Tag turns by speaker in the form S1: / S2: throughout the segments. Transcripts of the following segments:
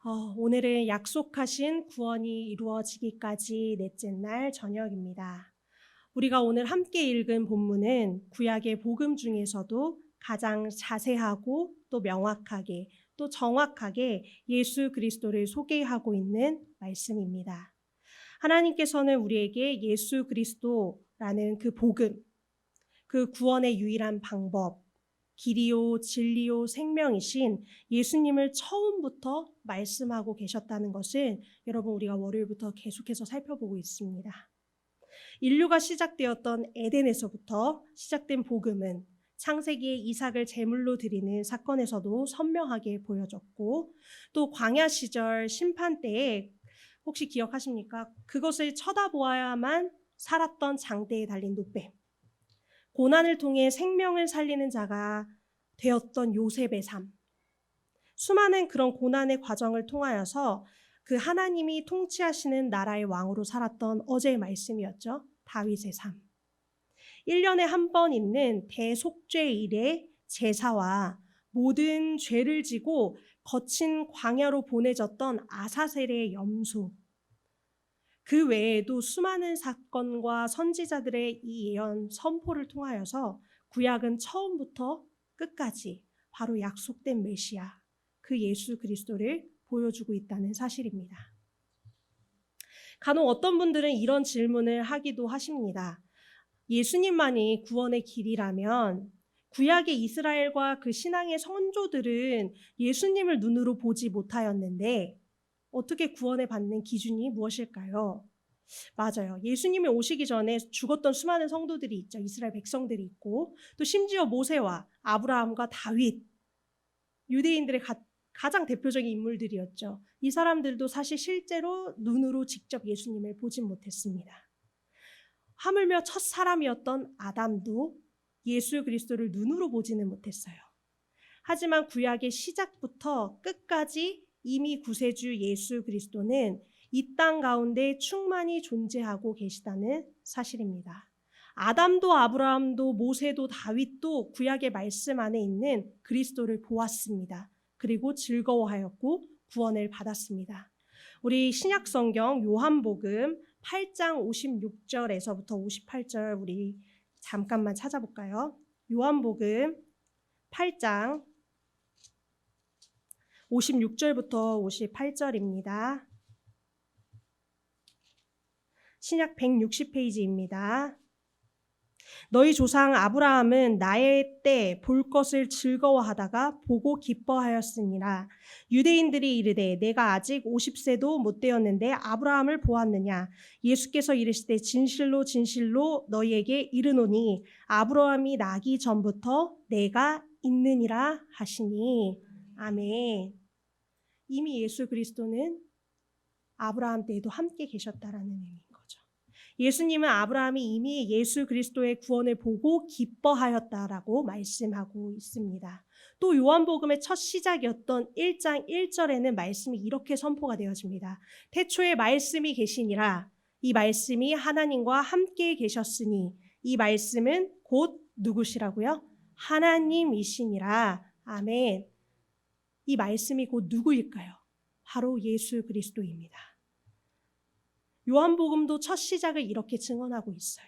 S1: 오늘은 약속하신 구원이 이루어지기까지 넷째 날 저녁입니다. 우리가 오늘 함께 읽은 본문은 구약의 복음 중에서도 가장 자세하고 또 명확하게 또 정확하게 예수 그리스도를 소개하고 있는 말씀입니다. 하나님께서는 우리에게 예수 그리스도라는 그 복음, 그 구원의 유일한 방법, 길이요 진리요 생명이신 예수님을 처음부터 말씀하고 계셨다는 것을 여러분 우리가 월요일부터 계속해서 살펴보고 있습니다. 인류가 시작되었던 에덴에서부터 시작된 복음은 창세기에 이삭을 제물로 드리는 사건에서도 선명하게 보여졌고, 또 광야 시절 심판 때에 혹시 기억하십니까? 그것을 쳐다보아야만 살았던 장대에 달린 노뱀, 고난을 통해 생명을 살리는 자가 되었던 요셉의 삶, 수많은 그런 고난의 과정을 통하여서 그 하나님이 통치하시는 나라의 왕으로 살았던 어제의 말씀이었죠. 다윗의 삶. 1년에 한 번 있는 대속죄일의 제사와 모든 죄를 지고 거친 광야로 보내졌던 아사셀의 염소, 그 외에도 수많은 사건과 선지자들의 이 예언 선포를 통하여서 구약은 처음부터 끝까지 바로 약속된 메시아, 그 예수 그리스도를 보여주고 있다는 사실입니다. 간혹 어떤 분들은 이런 질문을 하기도 하십니다. 예수님만이 구원의 길이라면 구약의 이스라엘과 그 신앙의 선조들은 예수님을 눈으로 보지 못하였는데 어떻게 구원을 받는 기준이 무엇일까요? 맞아요. 예수님이 오시기 전에 죽었던 수많은 성도들이 있죠. 이스라엘 백성들이 있고, 또 심지어 모세와 아브라함과 다윗, 유대인들의 가장 대표적인 인물들이었죠. 이 사람들도 사실 실제로 눈으로 직접 예수님을 보진 못했습니다. 하물며 첫 사람이었던 아담도 예수 그리스도를 눈으로 보지는 못했어요. 하지만 구약의 시작부터 끝까지 이미 구세주 예수 그리스도는 이 땅 가운데 충만히 존재하고 계시다는 사실입니다. 아담도 아브라함도 모세도 다윗도 구약의 말씀 안에 있는 그리스도를 보았습니다. 그리고 즐거워하였고 구원을 받았습니다. 우리 신약 성경 요한복음 8장 56절에서부터 58절 우리 잠깐만 찾아볼까요? 요한복음 8장 56절부터 58절입니다. 신약 160페이지입니다. 너희 조상 아브라함은 나의 때 볼 것을 즐거워하다가 보고 기뻐하였으니라. 유대인들이 이르되 내가 아직 50세도 못 되었는데 아브라함을 보았느냐. 예수께서 이르시되 진실로 진실로 너희에게 이르노니 아브라함이 나기 전부터 내가 있느니라 하시니. 아멘. 이미 예수 그리스도는 아브라함 때에도 함께 계셨다라는 의미인 거죠. 예수님은 아브라함이 이미 예수 그리스도의 구원을 보고 기뻐하였다라고 말씀하고 있습니다. 또 요한복음의 첫 시작이었던 1장 1절에는 말씀이 이렇게 선포가 되어집니다. 태초에 말씀이 계시니라. 이 말씀이 하나님과 함께 계셨으니 이 말씀은 곧 누구시라고요? 하나님이시니라. 아멘. 이 말씀이 곧 누구일까요? 바로 예수 그리스도입니다. 요한복음도 첫 시작을 이렇게 증언하고 있어요.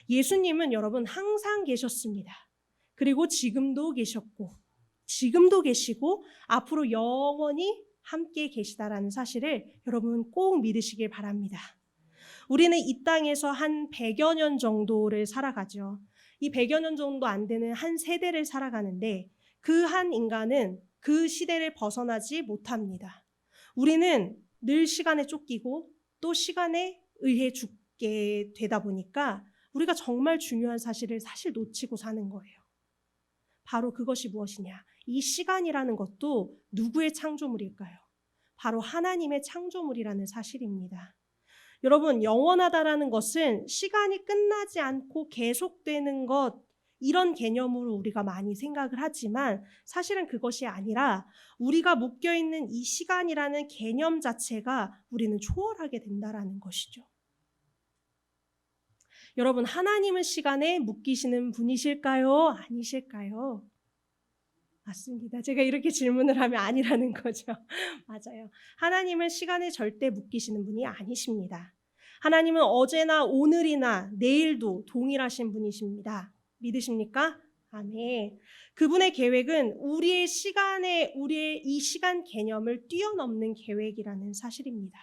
S1: 예수님은 여러분 항상 계셨습니다. 그리고 지금도 계셨고, 지금도 계시고, 앞으로 영원히 함께 계시다라는 사실을 여러분 꼭 믿으시길 바랍니다. 우리는 이 땅에서 한 100여 년 정도를 살아가죠. 이 100여 년 정도 안 되는 한 세대를 살아가는데 그 한 인간은 그 시대를 벗어나지 못합니다. 우리는 늘 시간에 쫓기고 또 시간에 의해 죽게 되다 보니까 우리가 정말 중요한 사실을 사실 놓치고 사는 거예요. 바로 그것이 무엇이냐? 이 시간이라는 것도 누구의 창조물일까요? 바로 하나님의 창조물이라는 사실입니다. 여러분, 영원하다라는 것은 시간이 끝나지 않고 계속되는 것, 이런 개념으로 우리가 많이 생각을 하지만 사실은 그것이 아니라 우리가 묶여있는 이 시간이라는 개념 자체가 우리는 초월하게 된다라는 것이죠. 여러분, 하나님은 시간에 묶이시는 분이실까요? 아니실까요? 맞습니다. 제가 이렇게 질문을 하면 아니라는 거죠. 맞아요. 하나님은 시간에 절대 묶이시는 분이 아니십니다. 하나님은 어제나 오늘이나 내일도 동일하신 분이십니다. 믿으십니까? 아멘. 그분의 계획은 우리의 이 시간 개념을 뛰어넘는 계획이라는 사실입니다.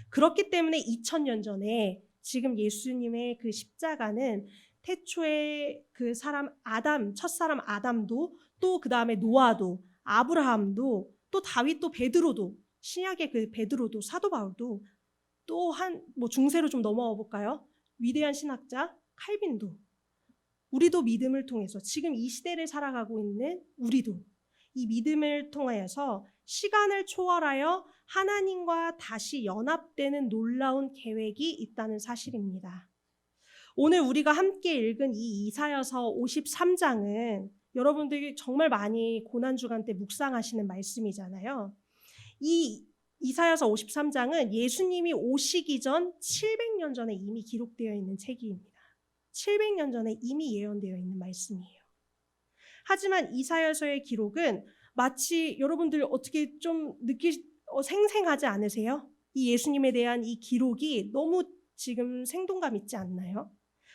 S1: 그렇기 때문에 2000년 전에 지금 예수님의 그 십자가는 태초에 그 첫사람 아담도, 또 그 다음에 노아도, 아브라함도, 또 다윗도, 베드로도, 신약의 그 베드로도, 사도 바울도, 또 중세로 좀 넘어가 볼까요? 위대한 신학자 칼빈도, 우리도 믿음을 통해서 지금 이 시대를 살아가고 있는 우리도 이 믿음을 통하여서 시간을 초월하여 하나님과 다시 연합되는 놀라운 계획이 있다는 사실입니다. 오늘 우리가 함께 읽은 이 이사야서 53장은 여러분들이 정말 많이 고난주간 때 묵상하시는 말씀이잖아요. 이 이사야서 53장은 예수님이 오시기 전 700년 전에 이미 기록되어 있는 책입니다. 700년 전에 이미 예언되어 있는 말씀이에요. 하지만 이사야서의 기록은 마치 여러분들 어떻게 좀 생생하지 않으세요? 이 예수님에 대한 이 기록이 너무 지금 생동감 있지 않나요?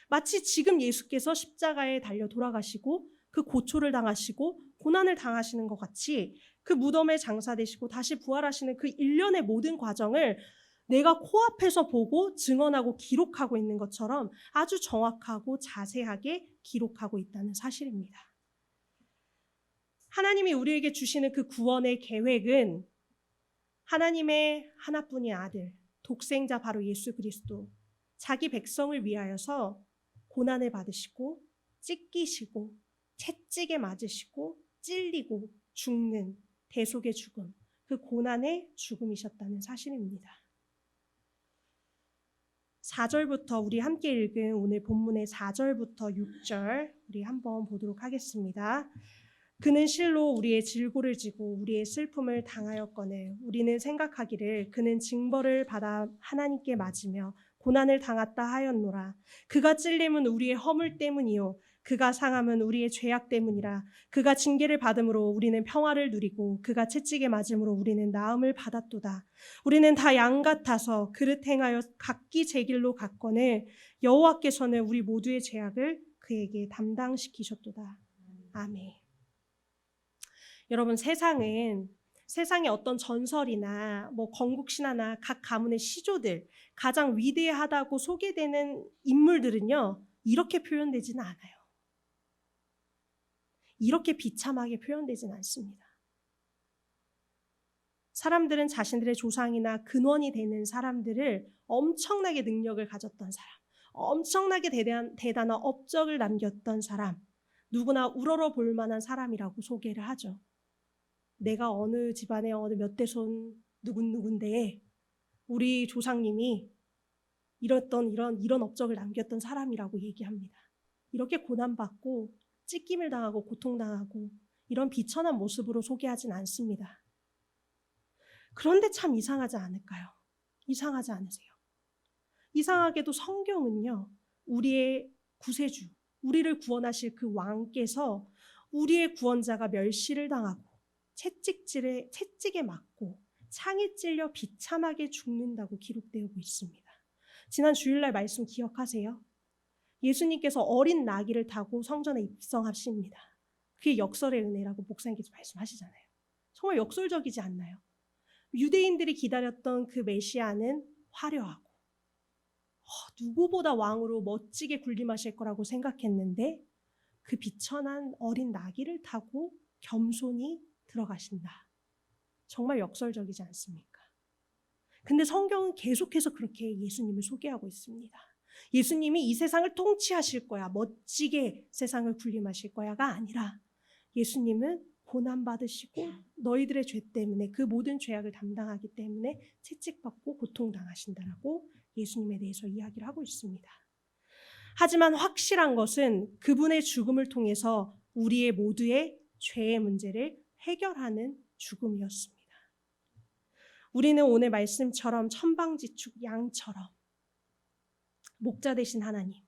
S1: 마치 지금 예수께서 십자가에 달려 돌아가시고 그 고초를 당하시고 고난을 당하시는 것 같이 그 무덤에 장사되시고 다시 부활하시는 그 일련의 모든 과정을 내가 코앞에서 보고 증언하고 기록하고 있는 것처럼 아주 정확하고 자세하게 기록하고 있다는 사실입니다. 하나님이 우리에게 주시는 그 구원의 계획은 하나님의 하나뿐인 아들, 독생자 바로 예수 그리스도, 자기 백성을 위하여서 고난을 받으시고 찢기시고 채찍에 맞으시고 찔리고 죽는 대속의 죽음, 그 고난의 죽음이셨다는 사실입니다. 4절부터 우리 함께 읽은 오늘 본문의 4절부터 6절 우리 한번 보도록 하겠습니다. 그는 실로 우리의 질고를 지고 우리의 슬픔을 당하였거늘 우리는 생각하기를 그는 징벌을 받아 하나님께 맞으며 고난을 당했다 하였노라. 그가 찔림은 우리의 허물 때문이요 그가 상함은 우리의 죄악 때문이라. 그가 징계를 받음으로 우리는 평화를 누리고 그가 채찍에 맞음으로 우리는 나음을 받았도다. 우리는 다 양 같아서 그릇 행하여 각기 제 길로 갔거늘 여호와께서는 우리 모두의 죄악을 그에게 담당시키셨도다. 아멘. 여러분, 세상의 어떤 전설이나 건국신화나 각 가문의 시조들, 가장 위대하다고 소개되는 인물들은요, 이렇게 표현되지는 않아요. 이렇게 비참하게 표현되지는 않습니다. 사람들은 자신들의 조상이나 근원이 되는 사람들을 엄청나게 능력을 가졌던 사람, 엄청나게 대단한 업적을 남겼던 사람, 누구나 우러러 볼 만한 사람이라고 소개를 하죠. 내가 어느 집안의 어느 몇 대손 누군데 우리 조상님이 이런 업적을 남겼던 사람이라고 얘기합니다. 이렇게 고난받고 찢김을 당하고 고통당하고 이런 비천한 모습으로 소개하진 않습니다. 그런데 참 이상하지 않을까요? 이상하지 않으세요? 이상하게도 성경은요, 우리의 구세주, 우리를 구원하실 그 왕께서 우리의 구원자가 멸시를 당하고 채찍에 맞고 창에 찔려 비참하게 죽는다고 기록되고 있습니다. 지난 주일날 말씀 기억하세요? 예수님께서 어린 나귀를 타고 성전에 입성하십니다. 그게 역설의 은혜라고 목사님께서 말씀하시잖아요. 정말 역설적이지 않나요? 유대인들이 기다렸던 그 메시아는 화려하고 누구보다 왕으로 멋지게 군림하실 거라고 생각했는데 그 비천한 어린 나귀를 타고 겸손히 들어가신다. 정말 역설적이지 않습니까? 근데 성경은 계속해서 그렇게 예수님을 소개하고 있습니다. 예수님이 이 세상을 통치하실 거야, 멋지게 세상을 군림하실 거야가 아니라 예수님은 고난받으시고 너희들의 죄 때문에 그 모든 죄악을 담당하기 때문에 채찍받고 고통당하신다라고 예수님에 대해서 이야기를 하고 있습니다. 하지만 확실한 것은 그분의 죽음을 통해서 우리의 모두의 죄의 문제를 해결하는 죽음이었습니다. 우리는 오늘 말씀처럼 천방지축 양처럼 목자 되신 하나님,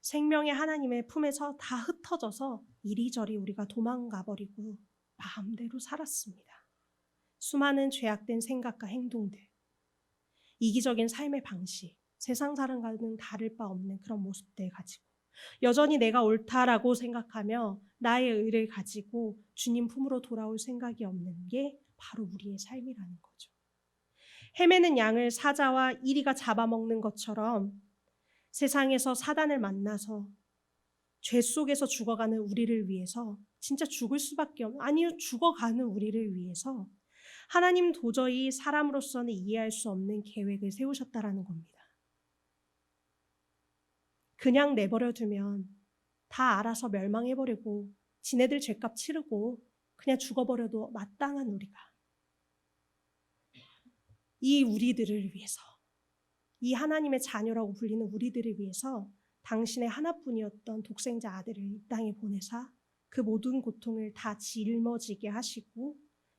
S1: 생명의 하나님의 품에서 다 흩어져서 이리저리 우리가 도망가 버리고 마음대로 살았습니다. 수많은 죄악된 생각과 행동들, 이기적인 삶의 방식, 세상 사람과는 다를 바 없는 그런 모습들 가지고 여전히 내가 옳다라고 생각하며 나의 의를 가지고 주님 품으로 돌아올 생각이 없는 게 바로 우리의 삶이라는 거죠. 헤매는 양을 사자와 이리가 잡아먹는 것처럼 세상에서 사단을 만나서 죄 속에서 죽어가는 우리를 위해서, 진짜 죽을 수밖에 없는, 아니요, 죽어가는 우리를 위해서 하나님 도저히 사람으로서는 이해할 수 없는 계획을 세우셨다라는 겁니다. 그냥 내버려 두면 다 알아서 멸망해버리고 지네들 죄값 치르고 그냥 죽어버려도 마땅한 우리가, 이 우리들을 위해서, 이 하나님의 자녀라고 불리는 우리들을 위해서 당신의 하나뿐이었던 독생자 아들을 이 땅에 보내사 그 모든 고통을 다 짊어지게 하시고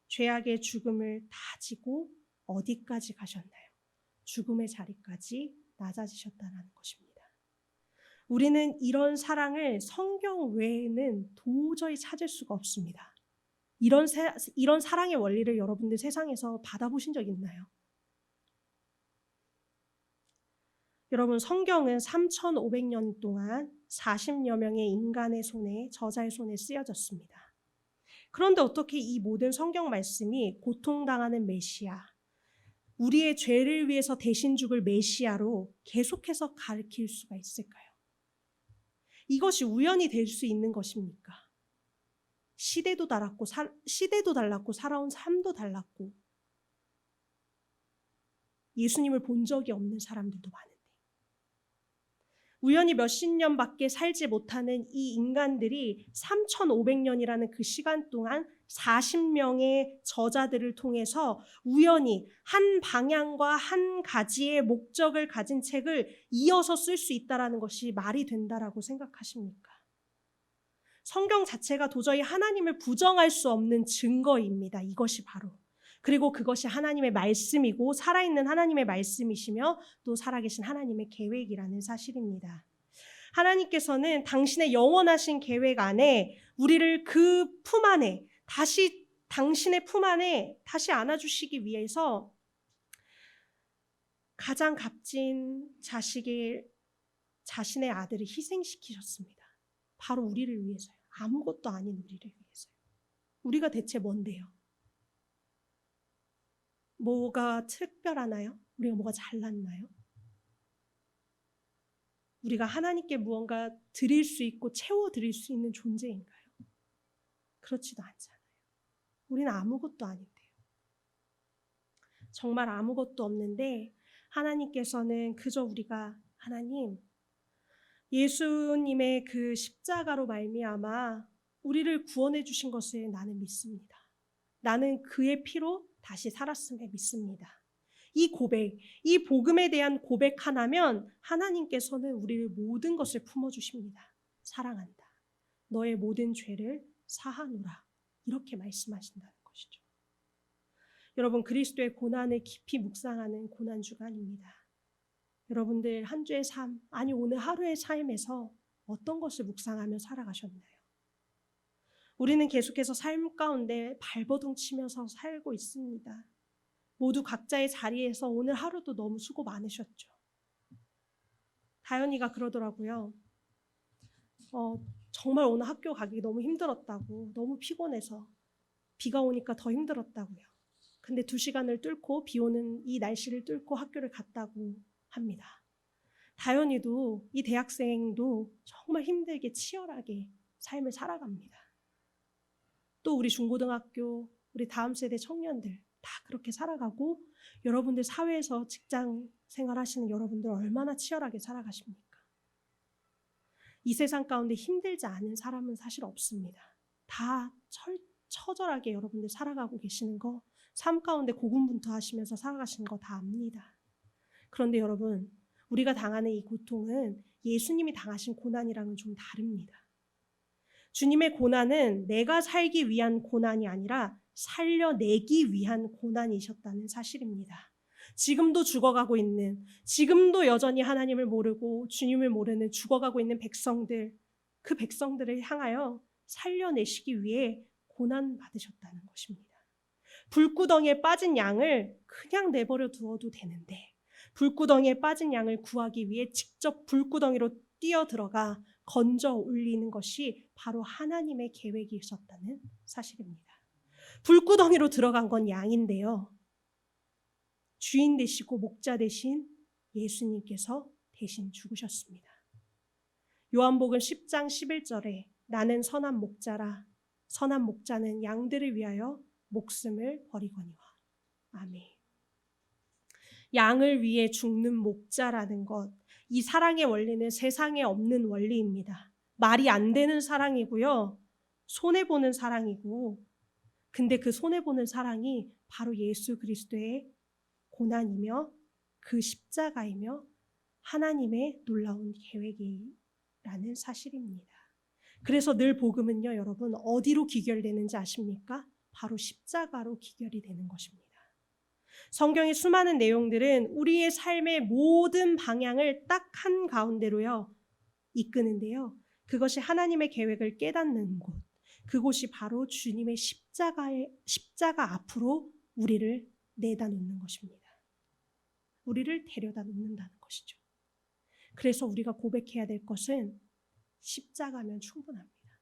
S1: 죄악의 죽음을 다 지고 어디까지 가셨나요? 죽음의 자리까지 낮아지셨다는 것입니다. 우리는 이런 사랑을 성경 외에는 도저히 찾을 수가 없습니다. 이런 사랑의 원리를 여러분들 세상에서 받아보신 적 있나요? 여러분, 성경은 3,500년 동안 40여 명의 인간의 손에, 저자의 손에 쓰여졌습니다. 그런데 어떻게 이 모든 성경 말씀이 고통당하는 메시아, 우리의 죄를 위해서 대신 죽을 메시아로 계속해서 가르칠 수가 있을까요? 이것이 우연이 될 수 있는 것입니까? 시대도 달랐고 살아온 삶도 달랐고 예수님을 본 적이 없는 사람들도 많은데 우연히 몇십 년밖에 살지 못하는 이 인간들이 3,500년이라는 그 시간 동안 40명의 저자들을 통해서 우연히 한 방향과 한 가지의 목적을 가진 책을 이어서 쓸 수 있다는 것이 말이 된다라고 생각하십니까? 성경 자체가 도저히 하나님을 부정할 수 없는 증거입니다. 이것이 바로. 그리고 그것이 하나님의 말씀이고 살아있는 하나님의 말씀이시며 또 살아계신 하나님의 계획이라는 사실입니다. 하나님께서는 당신의 영원하신 계획 안에 우리를 그 품 안에 다시 당신의 품 안에 다시 안아주시기 위해서 가장 값진 자신의 아들을 희생시키셨습니다. 바로 우리를 위해서요. 아무것도 아닌 우리를 위해서요. 우리가 대체 뭔데요? 뭐가 특별하나요? 우리가 뭐가 잘났나요? 우리가 하나님께 무언가 드릴 수 있고 채워드릴 수 있는 존재인가요? 그렇지도 않잖아요. 우리는 아무것도 아닌데요. 정말 아무것도 없는데 하나님께서는 그저 우리가 하나님, 예수님의 그 십자가로 말미암아 우리를 구원해 주신 것을 나는 믿습니다. 나는 그의 피로 다시 살았음을 믿습니다. 이 고백, 이 복음에 대한 고백 하나면 하나님께서는 우리를 모든 것을 품어주십니다. 사랑한다. 너의 모든 죄를 사하노라. 이렇게 말씀하신다는 것이죠. 여러분, 그리스도의 고난을 깊이 묵상하는 고난주간입니다. 여러분들 한 주의 삶, 아니 오늘 하루의 삶에서 어떤 것을 묵상하며 살아가셨나요? 우리는 계속해서 삶 가운데 발버둥 치면서 살고 있습니다. 모두 각자의 자리에서 오늘 하루도 너무 수고 많으셨죠. 다현이가 그러더라고요. 정말 오늘 학교 가기 너무 힘들었다고, 너무 피곤해서 비가 오니까 더 힘들었다고요. 근데 2시간을 뚫고 비 오는 이 날씨를 뚫고 학교를 갔다고 합니다. 다현이도 이 대학생도 정말 힘들게 치열하게 삶을 살아갑니다. 또 우리 중고등학교, 우리 다음 세대 청년들 다 그렇게 살아가고 여러분들 사회에서 직장 생활하시는 여러분들 얼마나 치열하게 살아가십니까? 이 세상 가운데 힘들지 않은 사람은 사실 없습니다. 다 처절하게 여러분들 살아가고 계시는 거, 삶 가운데 고군분투하시면서 살아가시는 거 다 압니다. 그런데 여러분, 우리가 당하는 이 고통은 예수님이 당하신 고난이랑은 좀 다릅니다. 주님의 고난은 내가 살기 위한 고난이 아니라 살려내기 위한 고난이셨다는 사실입니다. 지금도 죽어가고 있는, 지금도 여전히 하나님을 모르고 주님을 모르는 죽어가고 있는 백성들, 그 백성들을 향하여 살려내시기 위해 고난 받으셨다는 것입니다. 불구덩이에 빠진 양을 그냥 내버려 두어도 되는데 불구덩이에 빠진 양을 구하기 위해 직접 불구덩이로 뛰어들어가 건져 올리는 것이 바로 하나님의 계획이 있었다는 사실입니다. 불구덩이로 들어간 건 양인데요. 주인 되시고 목자 되신 예수님께서 대신 죽으셨습니다. 요한복음 10장 11절에 나는 선한 목자라 선한 목자는 양들을 위하여 목숨을 버리거니와. 아멘. 양을 위해 죽는 목자라는 것, 이 사랑의 원리는 세상에 없는 원리입니다. 말이 안 되는 사랑이고요. 손해보는 사랑이고, 근데 그 손해보는 사랑이 바로 예수 그리스도의 고난이며 그 십자가이며 하나님의 놀라운 계획이라는 사실입니다. 그래서 늘 복음은요, 여러분 어디로 기결되는지 아십니까? 바로 십자가로 기결이 되는 것입니다. 성경의 수많은 내용들은 우리의 삶의 모든 방향을 딱 한 가운데로요 이끄는데요. 그것이 하나님의 계획을 깨닫는 곳, 그곳이 바로 주님의 십자가 앞으로 우리를 내다 놓는 것입니다. 우리를 데려다 놓는다는 것이죠. 그래서 우리가 고백해야 될 것은 십자가면 충분합니다.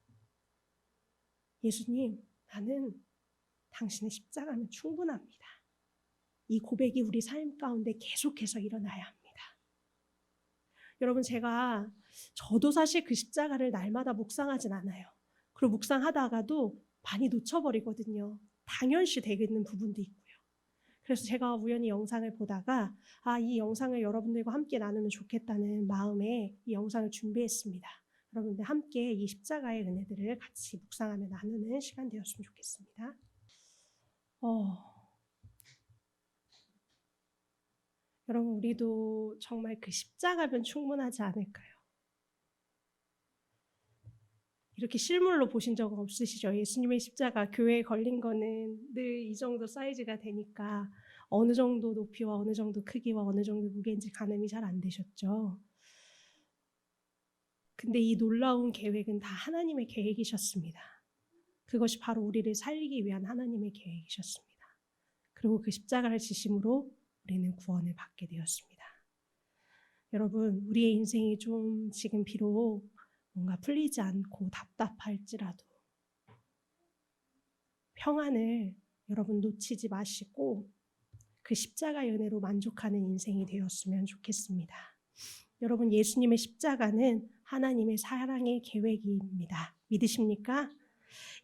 S1: 예수님, 나는 당신의 십자가면 충분합니다. 이 고백이 우리 삶 가운데 계속해서 일어나야 합니다. 여러분, 저도 사실 그 십자가를 날마다 묵상하진 않아요. 그리고 묵상하다가도 많이 놓쳐버리거든요. 당연시 되겠는 부분도 있고요. 그래서 제가 우연히 영상을 보다가 이 영상을 여러분들과 함께 나누면 좋겠다는 마음에 이 영상을 준비했습니다. 여러분들 함께 이 십자가의 은혜들을 같이 묵상하며 나누는 시간 되었으면 좋겠습니다. 여러분, 우리도 정말 그 십자가면 충분하지 않을까요? 이렇게 실물로 보신 적은 없으시죠? 예수님의 십자가 교회에 걸린 거는 늘 이 정도 사이즈가 되니까 어느 정도 높이와 어느 정도 크기와 어느 정도 무게인지 가늠이 잘 안 되셨죠? 근데 이 놀라운 계획은 다 하나님의 계획이셨습니다. 그것이 바로 우리를 살리기 위한 하나님의 계획이셨습니다. 그리고 그 십자가를 지심으로 우리는 구원을 받게 되었습니다. 여러분, 우리의 인생이 좀 지금 비록 뭔가 풀리지 않고 답답할지라도 평안을 여러분 놓치지 마시고 그 십자가의 은혜로 만족하는 인생이 되었으면 좋겠습니다. 여러분, 예수님의 십자가는 하나님의 사랑의 계획입니다. 믿으십니까?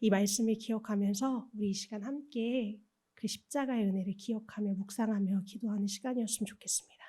S1: 이 말씀을 기억하면서 우리 이 시간 함께 그 십자가의 은혜를 기억하며 묵상하며 기도하는 시간이었으면 좋겠습니다.